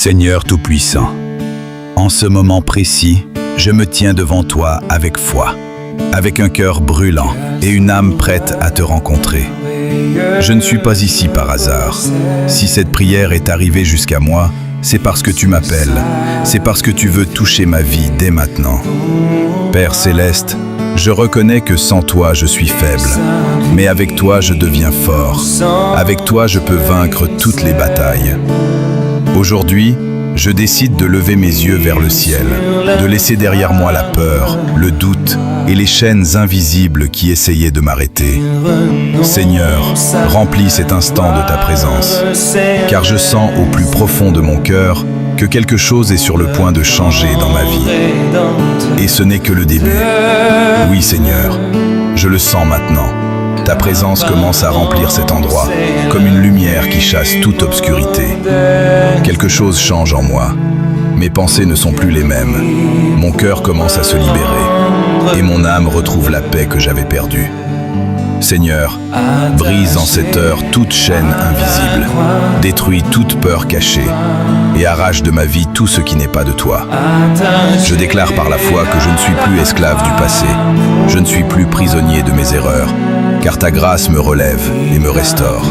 Seigneur Tout-Puissant, en ce moment précis, je me tiens devant toi avec foi, avec un cœur brûlant et une âme prête à te rencontrer. Je ne suis pas ici par hasard. Si cette prière est arrivée jusqu'à moi, c'est parce que tu m'appelles, c'est parce que tu veux toucher ma vie dès maintenant. Père Céleste, je reconnais que sans toi je suis faible, mais avec toi je deviens fort. Avec toi je peux vaincre toutes les batailles. Aujourd'hui, je décide de lever mes yeux vers le ciel, de laisser derrière moi la peur, le doute et les chaînes invisibles qui essayaient de m'arrêter. Seigneur, remplis cet instant de ta présence, car je sens au plus profond de mon cœur que quelque chose est sur le point de changer dans ma vie. Et ce n'est que le début. Oui, Seigneur, je le sens maintenant. Ta présence commence à remplir cet endroit, comme une lumière qui chasse toute obscurité. Quelque chose change en moi. Mes pensées ne sont plus les mêmes. Mon cœur commence à se libérer, et mon âme retrouve la paix que j'avais perdue. Seigneur, brise en cette heure toute chaîne invisible, détruis toute peur cachée, et arrache de ma vie tout ce qui n'est pas de toi. Je déclare par la foi que je ne suis plus esclave du passé, je ne suis plus prisonnier de mes erreurs, car ta grâce me relève et me restaure.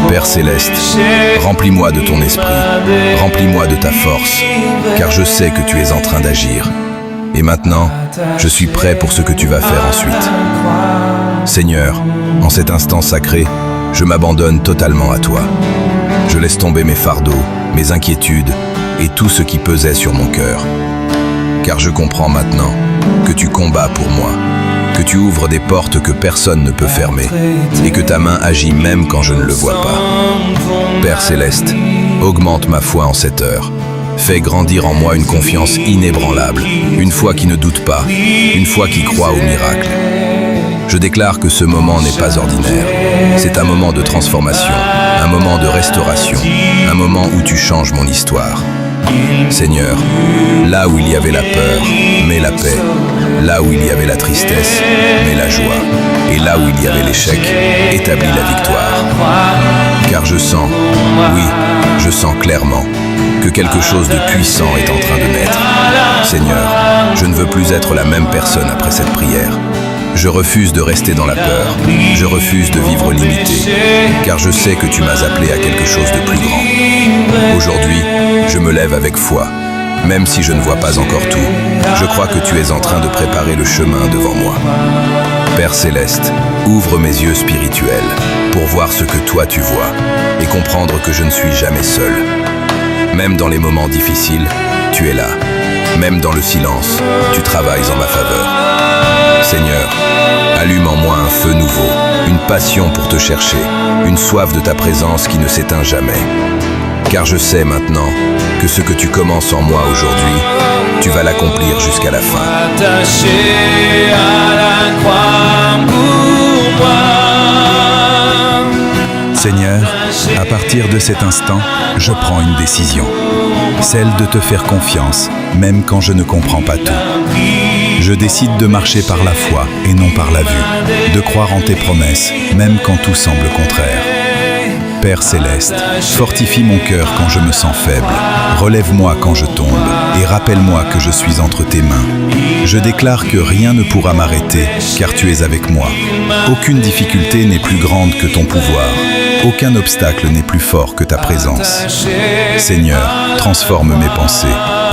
Père Céleste, remplis-moi de ton esprit, remplis-moi de ta force, car je sais que tu es en train d'agir. Et maintenant, je suis prêt pour ce que tu vas faire ensuite. Seigneur, en cet instant sacré, je m'abandonne totalement à toi. Je laisse tomber mes fardeaux, mes inquiétudes et tout ce qui pesait sur mon cœur. Car je comprends maintenant que tu combats pour moi, que tu ouvres des portes que personne ne peut fermer et que ta main agit même quand je ne le vois pas. Père Céleste, augmente ma foi en cette heure. Fais grandir en moi une confiance inébranlable, une foi qui ne doute pas, une foi qui croit au miracle. Je déclare que ce moment n'est pas ordinaire. C'est un moment de transformation, un moment de restauration, un moment où tu changes mon histoire. Seigneur, là où il y avait la peur, mets la paix. Là où il y avait la tristesse, mets la joie. Et là où il y avait l'échec, établis la victoire. Car je sens, oui, je sens clairement que quelque chose de puissant est en train de naître. Seigneur, je ne veux plus être la même personne après cette prière. Je refuse de rester dans la peur. Je refuse de vivre limité, car je sais que tu m'as appelé à quelque chose de plus grand. Aujourd'hui, je me lève avec foi. Même si je ne vois pas encore tout, je crois que tu es en train de préparer le chemin devant moi. Père Céleste, ouvre mes yeux spirituels pour voir ce que toi tu vois et comprendre que je ne suis jamais seul. Même dans les moments difficiles, tu es là. Même dans le silence, tu travailles en ma faveur. Seigneur, allume en moi un feu nouveau, une passion pour te chercher, une soif de ta présence qui ne s'éteint jamais. Car je sais maintenant que ce que tu commences en moi aujourd'hui, tu vas l'accomplir jusqu'à la fin. Attaché à la croix pour moi. Seigneur, à partir de cet instant, je prends une décision. Celle de te faire confiance, même quand je ne comprends pas tout. Je décide de marcher par la foi et non par la vue, de croire en tes promesses, même quand tout semble contraire. Père Céleste, fortifie mon cœur quand je me sens faible, relève-moi quand je tombe et rappelle-moi que je suis entre tes mains. Je déclare que rien ne pourra m'arrêter, car tu es avec moi. Aucune difficulté n'est plus grande que ton pouvoir. Aucun obstacle n'est plus fort que ta présence. Seigneur, transforme mes pensées,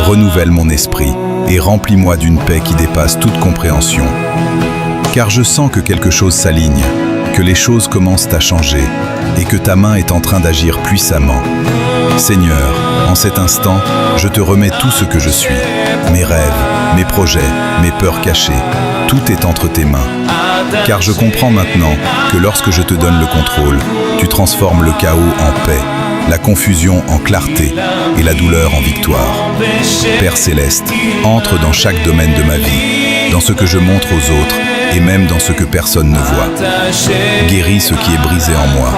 renouvelle mon esprit et remplis-moi d'une paix qui dépasse toute compréhension. Car je sens que quelque chose s'aligne, que les choses commencent à changer et que ta main est en train d'agir puissamment. Seigneur, en cet instant, je te remets tout ce que je suis, mes rêves, mes projets, mes peurs cachées, tout est entre tes mains. Car je comprends maintenant que lorsque je te donne le contrôle, tu transformes le chaos en paix, la confusion en clarté et la douleur en victoire. Père Céleste, entre dans chaque domaine de ma vie, dans ce que je montre aux autres et même dans ce que personne ne voit. Guéris ce qui est brisé en moi,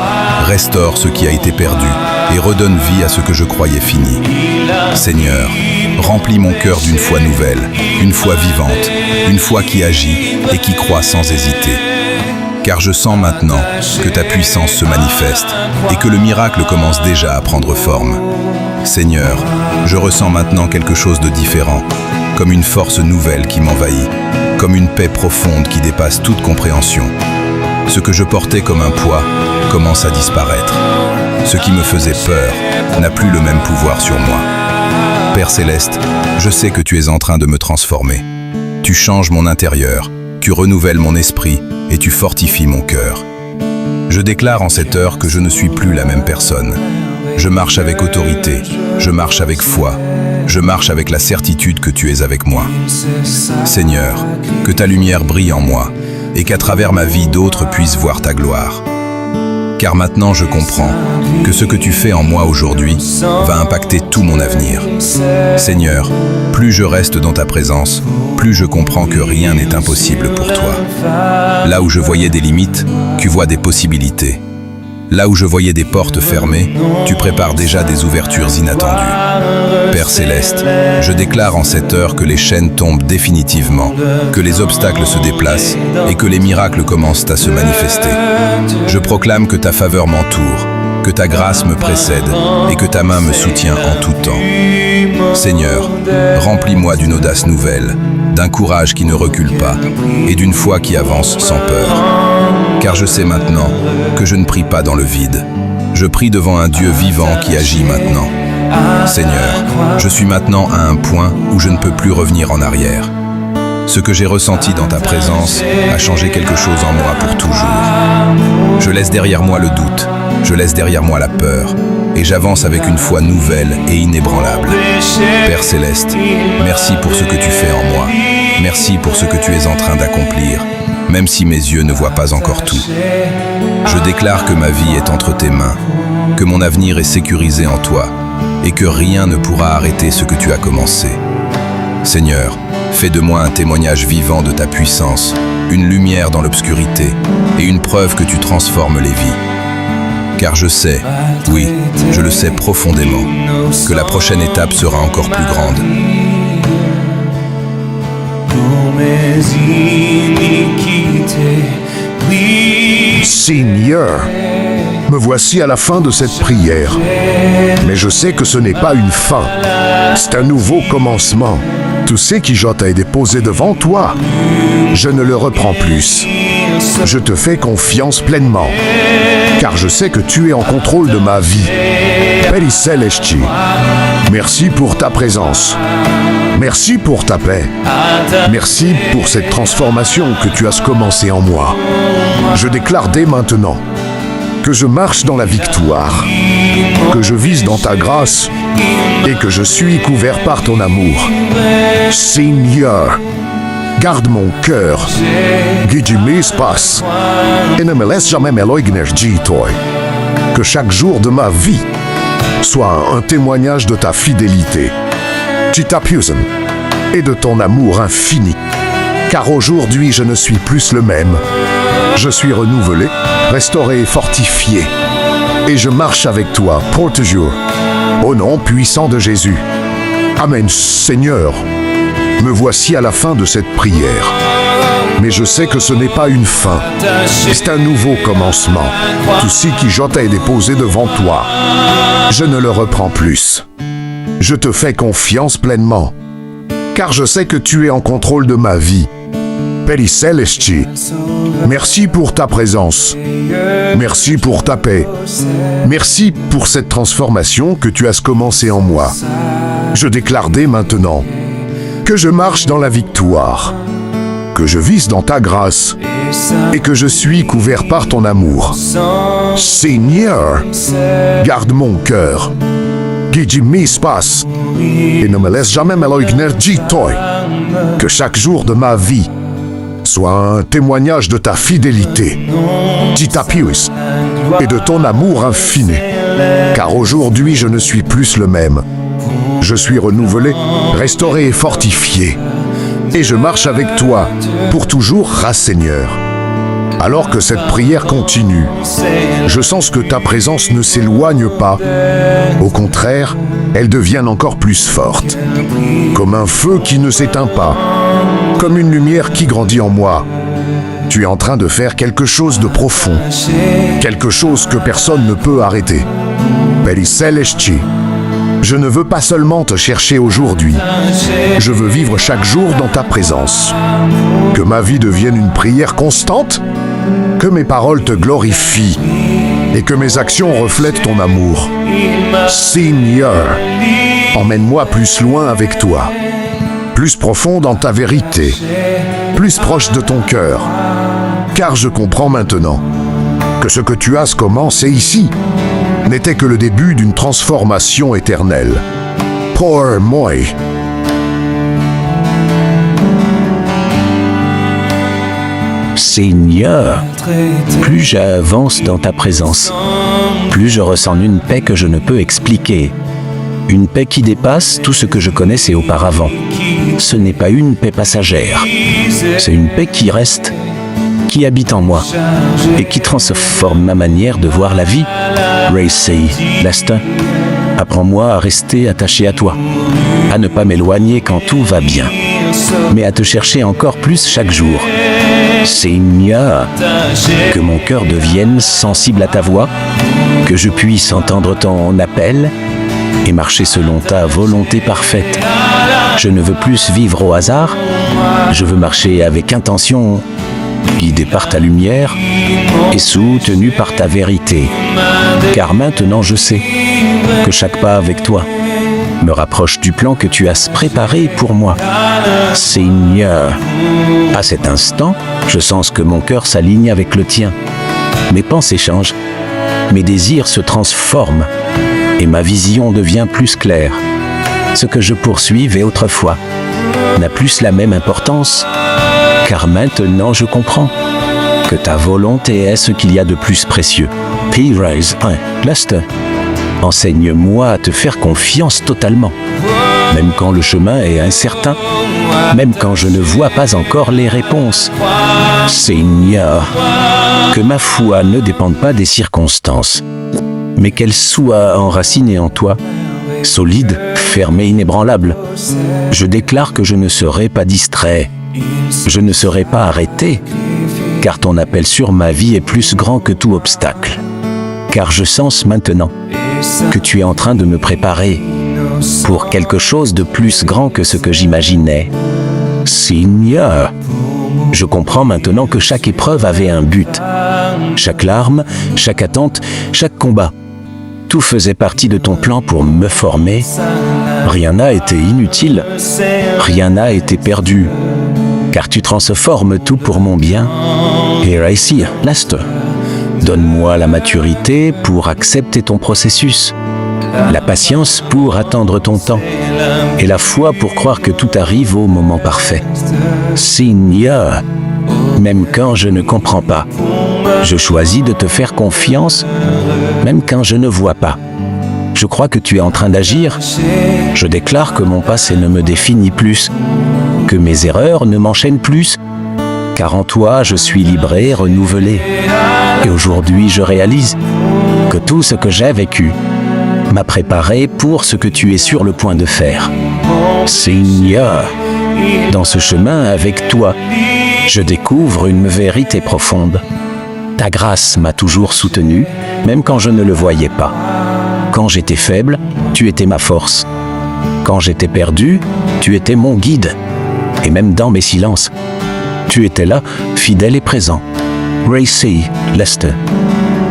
restaure ce qui a été perdu et redonne vie à ce que je croyais fini. Seigneur, remplis mon cœur d'une foi nouvelle, une foi vivante, une foi qui agit et qui croit sans hésiter. car je sens maintenant que ta puissance se manifeste et que le miracle commence déjà à prendre forme. Seigneur, je ressens maintenant quelque chose de différent, comme une force nouvelle qui m'envahit, comme une paix profonde qui dépasse toute compréhension. Ce que je portais comme un poids commence à disparaître. Ce qui me faisait peur n'a plus le même pouvoir sur moi. Père Céleste, je sais que tu es en train de me transformer. Tu changes mon intérieur, tu renouvelles mon esprit et tu fortifies mon cœur. Je déclare en cette heure que je ne suis plus la même personne. Je marche avec autorité, je marche avec foi, je marche avec la certitude que tu es avec moi. Seigneur, que ta lumière brille en moi et qu'à travers ma vie d'autres puissent voir ta gloire. Car maintenant je comprends que ce que tu fais en moi aujourd'hui va impacter tout mon avenir. Seigneur, plus je reste dans ta présence, plus je comprends que rien n'est impossible pour toi. Là où je voyais des limites, tu vois des possibilités. Là où je voyais des portes fermées, tu prépares déjà des ouvertures inattendues. Père Céleste, je déclare en cette heure que les chaînes tombent définitivement, que les obstacles se déplacent et que les miracles commencent à se manifester. Je proclame que ta faveur m'entoure, que ta grâce me précède et que ta main me soutient en tout temps. Seigneur, remplis-moi d'une audace nouvelle, d'un courage qui ne recule pas et d'une foi qui avance sans peur. Car je sais maintenant que je ne prie pas dans le vide. Je prie devant un Dieu vivant qui agit maintenant. Seigneur, je suis maintenant à un point où je ne peux plus revenir en arrière. Ce que j'ai ressenti dans ta présence a changé quelque chose en moi pour toujours. Je laisse derrière moi le doute, je laisse derrière moi la peur, et j'avance avec une foi nouvelle et inébranlable. Père Céleste, merci pour ce que tu fais en moi. Merci pour ce que tu es en train d'accomplir, même si mes yeux ne voient pas encore tout. Je déclare que ma vie est entre tes mains, que mon avenir est sécurisé en toi, et que rien ne pourra arrêter ce que tu as commencé. Seigneur, fais de moi un témoignage vivant de ta puissance, une lumière dans l'obscurité, et une preuve que tu transformes les vies. Car je sais, oui, je le sais profondément, que la prochaine étape sera encore plus grande. Seigneur, me voici à la fin de cette prière. Mais je sais que ce n'est pas une fin, c'est un nouveau commencement. Tout ce qui je t'ai déposé devant toi, je ne le reprends plus. Je te fais confiance pleinement, car je sais que tu es en contrôle de ma vie. Père Céleste, merci pour ta présence. Merci pour ta paix. Merci pour cette transformation que tu as commencée en moi. Je déclare dès maintenant que je marche dans la victoire, que je vise dans ta grâce et que je suis couvert par ton amour. Seigneur, garde mon cœur, guide mes espaces et ne me laisse jamais m'éloigner de toi. Que chaque jour de ma vie soit un témoignage de ta fidélité, de ta puissance et de ton amour infini. Car aujourd'hui je ne suis plus le même. Je suis renouvelé, restauré et fortifié. Et je marche avec toi pour toujours. Au nom puissant de Jésus. Amen. Seigneur, me voici à la fin de cette prière. Mais je sais que ce n'est pas une fin. C'est un nouveau commencement. Tout ce qui je t'ai déposé devant toi, je ne le reprends plus. Je te fais confiance pleinement. Car je sais que tu es en contrôle de ma vie. Père Céleste, merci pour ta présence. Merci pour ta paix. Merci pour cette transformation que tu as commencée en moi. Je déclare dès maintenant que je marche dans la victoire, que je vise dans ta grâce et que je suis couvert par ton amour. Seigneur, garde mon cœur, guide mes espaces et ne me laisse jamais m'éloigner de toi. Que chaque jour de ma vie soit un témoignage de ta fidélité, de ta puissance et de ton amour infini. Car aujourd'hui je ne suis plus le même. Je suis renouvelé, restauré et fortifié. Et je marche avec toi pour toujours, Seigneur. Alors que cette prière continue, je sens que ta présence ne s'éloigne pas. Au contraire, elle devient encore plus forte. Comme un feu qui ne s'éteint pas. Comme une lumière qui grandit en moi. Tu es en train de faire quelque chose de profond, quelque chose que personne ne peut arrêter. Periseleschi, je ne veux pas seulement te chercher aujourd'hui, je veux vivre chaque jour dans ta présence. Que ma vie devienne une prière constante, que mes paroles te glorifient et que mes actions reflètent ton amour. Seigneur, emmène-moi plus loin avec toi, plus profond dans ta vérité, plus proche de ton cœur, car je comprends maintenant que ce que tu as commencé ici n'était que le début d'une transformation éternelle. Por moi. Seigneur, plus j'avance dans ta présence, plus je ressens une paix que je ne peux expliquer. Une paix qui dépasse tout ce que je connaissais auparavant. Ce n'est pas une paix passagère, c'est une paix qui reste, qui habite en moi et qui transforme ma manière de voir la vie. Racy, Lester, apprends-moi à rester attaché à toi, à ne pas m'éloigner quand tout va bien, mais à te chercher encore plus chaque jour. Seigneur, que mon cœur devienne sensible à ta voix, que je puisse entendre ton appel et marcher selon ta volonté parfaite. Je ne veux plus vivre au hasard, je veux marcher avec intention, guidé par ta lumière et soutenu par ta vérité. Car maintenant je sais que chaque pas avec toi me rapproche du plan que tu as préparé pour moi. Seigneur, à cet instant, je sens que mon cœur s'aligne avec le tien. Mes pensées changent, mes désirs se transforment et ma vision devient plus claire. Ce que je poursuivais autrefois n'a plus la même importance, car maintenant je comprends que ta volonté est ce qu'il y a de plus précieux. P-Rise 1, Lester, enseigne-moi à te faire confiance totalement, même quand le chemin est incertain, même quand je ne vois pas encore les réponses. Seigneur, que ma foi ne dépende pas des circonstances, mais qu'elle soit enracinée en toi, solide, ferme et inébranlable. Je déclare que je ne serai pas distrait, je ne serai pas arrêté, car ton appel sur ma vie est plus grand que tout obstacle. Car je sens maintenant que tu es en train de me préparer pour quelque chose de plus grand que ce que j'imaginais. Seigneur, je comprends maintenant que chaque épreuve avait un but. Chaque larme, chaque attente, chaque combat, tout faisait partie de ton plan pour me former. Rien n'a été inutile, rien n'a été perdu, car tu transformes tout pour mon bien. Here I see, Lester. Donne-moi la maturité pour accepter ton processus, la patience pour attendre ton temps, et la foi pour croire que tout arrive au moment parfait. Seigneur, même quand je ne comprends pas, je choisis de te faire confiance, même quand je ne vois pas. Je crois que tu es en train d'agir. Je déclare que mon passé ne me définit plus, que mes erreurs ne m'enchaînent plus, car en toi je suis libré, renouvelé. Et aujourd'hui je réalise que tout ce que j'ai vécu m'a préparé pour ce que tu es sur le point de faire. Seigneur, dans ce chemin avec toi, je découvre une vérité profonde. Ta grâce m'a toujours soutenu, même quand je ne le voyais pas. Quand j'étais faible, tu étais ma force. Quand j'étais perdu, tu étais mon guide. Et même dans mes silences, tu étais là, fidèle et présent. Racy, Lester,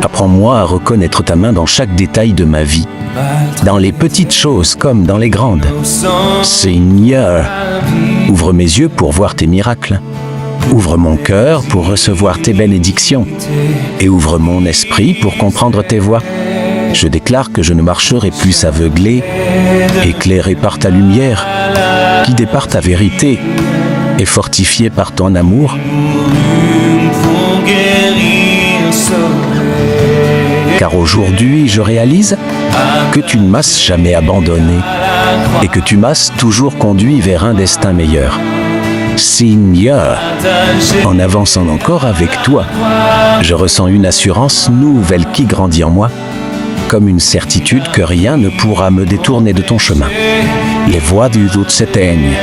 apprends-moi à reconnaître ta main dans chaque détail de ma vie, dans les petites choses comme dans les grandes. Seigneur, ouvre mes yeux pour voir tes miracles. Ouvre mon cœur pour recevoir tes bénédictions. Et ouvre mon esprit pour comprendre tes voies. Je déclare que je ne marcherai plus aveuglé, éclairé par ta lumière, guidé par ta vérité et fortifié par ton amour. Car aujourd'hui, je réalise que tu ne m'as jamais abandonné et que tu m'as toujours conduit vers un destin meilleur. Seigneur, en avançant encore avec toi, je ressens une assurance nouvelle qui grandit en moi, comme une certitude que rien ne pourra me détourner de ton chemin. Les voix du doute s'éteignent,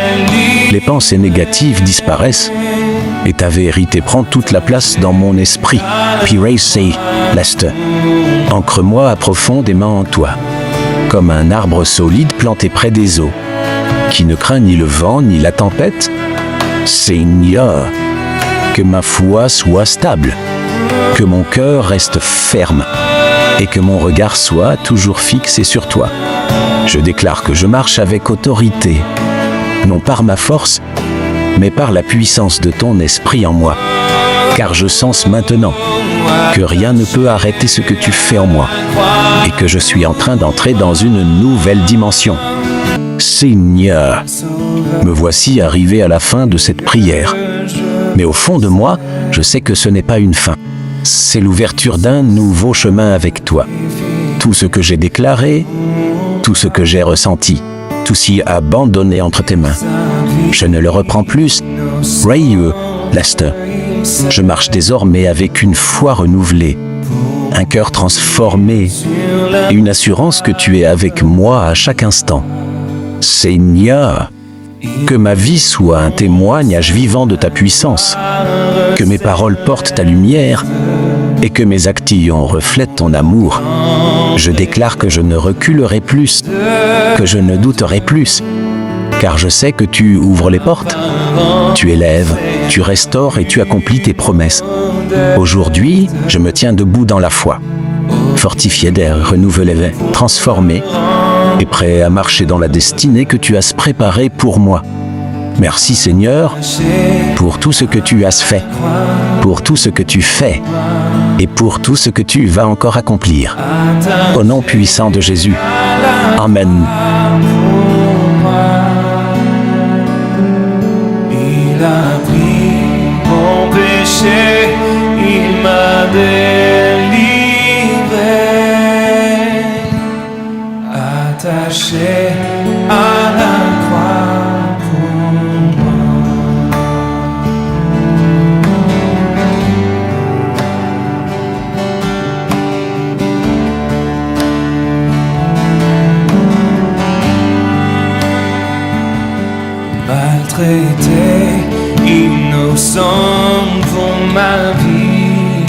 les pensées négatives disparaissent, Et ta vérité prend toute la place dans mon esprit. Piracé, Leste. Ancre-moi à profondément en toi, comme un arbre solide planté près des eaux, qui ne craint ni le vent ni la tempête. Seigneur, que ma foi soit stable, que mon cœur reste ferme, et que mon regard soit toujours fixé sur toi. Je déclare que je marche avec autorité, non par ma force, mais par la puissance de ton esprit en moi. Car je sens maintenant que rien ne peut arrêter ce que tu fais en moi, et que je suis en train d'entrer dans une nouvelle dimension. Seigneur, me voici arrivé à la fin de cette prière. Mais au fond de moi, je sais que ce n'est pas une fin. C'est l'ouverture d'un nouveau chemin avec toi. Tout ce que j'ai déclaré, tout ce que j'ai ressenti, tout s'y abandonné entre tes mains. Je ne le reprends plus. Rayeux, Lester. Je marche désormais avec une foi renouvelée, un cœur transformé et une assurance que tu es avec moi à chaque instant. Seigneur, que ma vie soit un témoignage vivant de ta puissance, que mes paroles portent ta lumière et que mes actions reflètent ton amour. Je déclare que je ne reculerai plus, que je ne douterai plus, car je sais que tu ouvres les portes, tu élèves, tu restaures et tu accomplis tes promesses. Aujourd'hui, je me tiens debout dans la foi, fortifié d'air renouvelé, transformé et prêt à marcher dans la destinée que tu as préparée pour moi. Merci Seigneur pour tout ce que tu as fait, pour tout ce que tu fais et pour tout ce que tu vas encore accomplir. Au nom puissant de Jésus. Amen. Il a pris mon péché, il m'a délivré, attaché à la croix pour moi. Maltraité, innocent pour ma vie,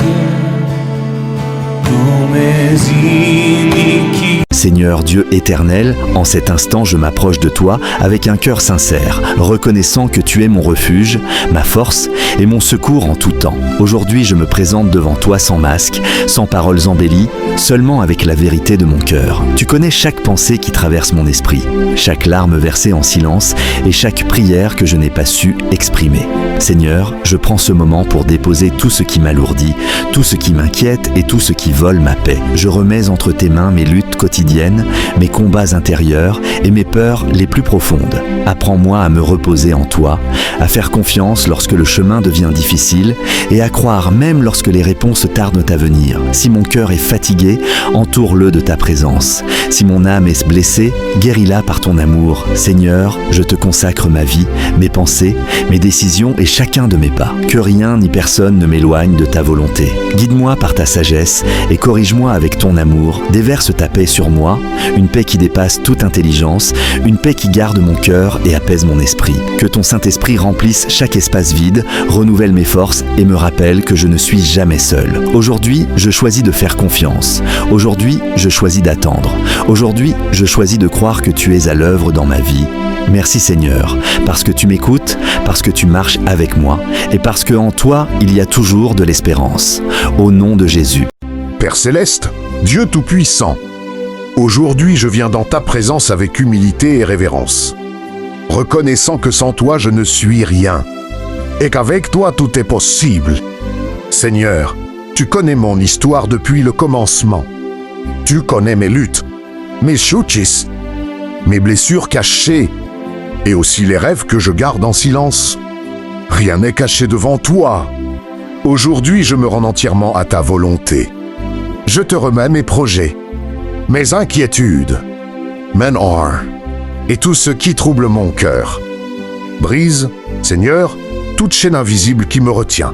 pour mes iniquités. Seigneur Dieu éternel, en cet instant je m'approche de toi avec un cœur sincère, reconnaissant que tu es mon refuge, ma force et mon secours en tout temps. Aujourd'hui je me présente devant toi sans masque, sans paroles embellies, seulement avec la vérité de mon cœur. Tu connais chaque pensée qui traverse mon esprit, chaque larme versée en silence et chaque prière que je n'ai pas su exprimer. Seigneur, je prends ce moment pour déposer tout ce qui m'alourdit, tout ce qui m'inquiète et tout ce qui vole ma paix. Je remets entre tes mains mes luttes quotidiennes, mes combats intérieurs et mes peurs les plus profondes. Apprends-moi à me reposer en toi, à faire confiance lorsque le chemin devient difficile et à croire même lorsque les réponses tardent à venir. Si mon cœur est fatigué, entoure-le de ta présence. Si mon âme est blessée, guéris-la par ton amour. Seigneur, je te consacre ma vie, mes pensées, mes décisions et chacun de mes pas. Que rien ni personne ne m'éloigne de ta volonté. Guide-moi par ta sagesse et corrige-moi avec ton amour. Déverse ta paix sur moi, une paix qui dépasse toute intelligence, une paix qui garde mon cœur et apaise mon esprit. Que ton Saint-Esprit remplisse chaque espace vide, renouvelle mes forces et me rappelle que je ne suis jamais seul. Aujourd'hui, je choisis de faire confiance. Aujourd'hui, je choisis d'attendre. Aujourd'hui, je choisis de croire que tu es à l'œuvre dans ma vie. Merci Seigneur, parce que tu m'écoutes, parce que tu marches avec moi et parce que en toi, il y a toujours de l'espérance. Au nom de Jésus. Père Céleste, Dieu Tout-Puissant, aujourd'hui je viens dans ta présence avec humilité et révérence, reconnaissant que sans toi je ne suis rien et qu'avec toi tout est possible. Seigneur, tu connais mon histoire depuis le commencement. Tu connais mes luttes, mes chuchis, mes blessures cachées et aussi les rêves que je garde en silence. Rien n'est caché devant toi. Aujourd'hui, je me rends entièrement à ta volonté. Je te remets mes projets, mes inquiétudes, mes ors et tout ce qui trouble mon cœur. Brise, Seigneur, toute chaîne invisible qui me retient.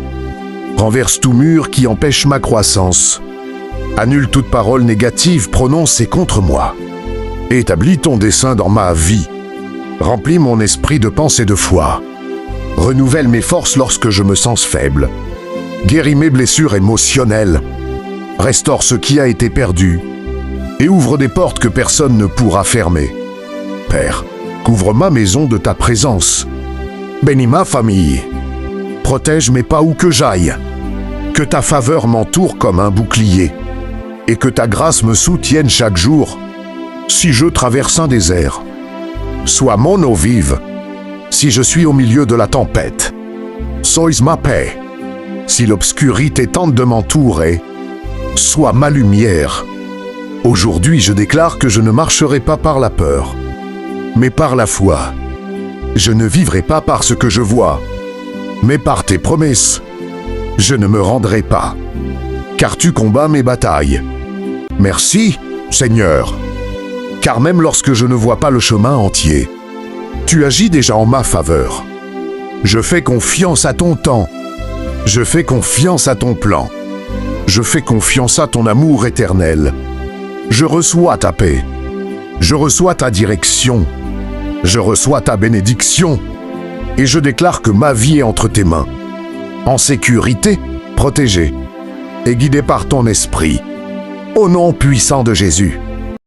Renverse tout mur qui empêche ma croissance. Annule toute parole négative prononcée contre moi. Établis ton dessein dans ma vie. Remplis mon esprit de pensée de foi. Renouvelle mes forces lorsque je me sens faible. Guéris mes blessures émotionnelles. Restaure ce qui a été perdu. Et ouvre des portes que personne ne pourra fermer. Père, couvre ma maison de ta présence. Bénis ma famille. Protège mes pas où que j'aille. Que ta faveur m'entoure comme un bouclier. Et que ta grâce me soutienne chaque jour. Si je traverse un désert, sois mon eau vive. Si je suis au milieu de la tempête, sois ma paix. Si l'obscurité tente de m'entourer, sois ma lumière. Aujourd'hui, je déclare que je ne marcherai pas par la peur, mais par la foi. Je ne vivrai pas par ce que je vois, mais par tes promesses. Je ne me rendrai pas, car tu combats mes batailles. Merci, Seigneur, car même lorsque je ne vois pas le chemin entier, tu agis déjà en ma faveur. Je fais confiance à ton temps. Je fais confiance à ton plan. Je fais confiance à ton amour éternel. Je reçois ta paix. Je reçois ta direction. Je reçois ta bénédiction. Et je déclare que ma vie est entre tes mains. En sécurité, protégée et guidée par ton esprit. Au nom puissant de Jésus.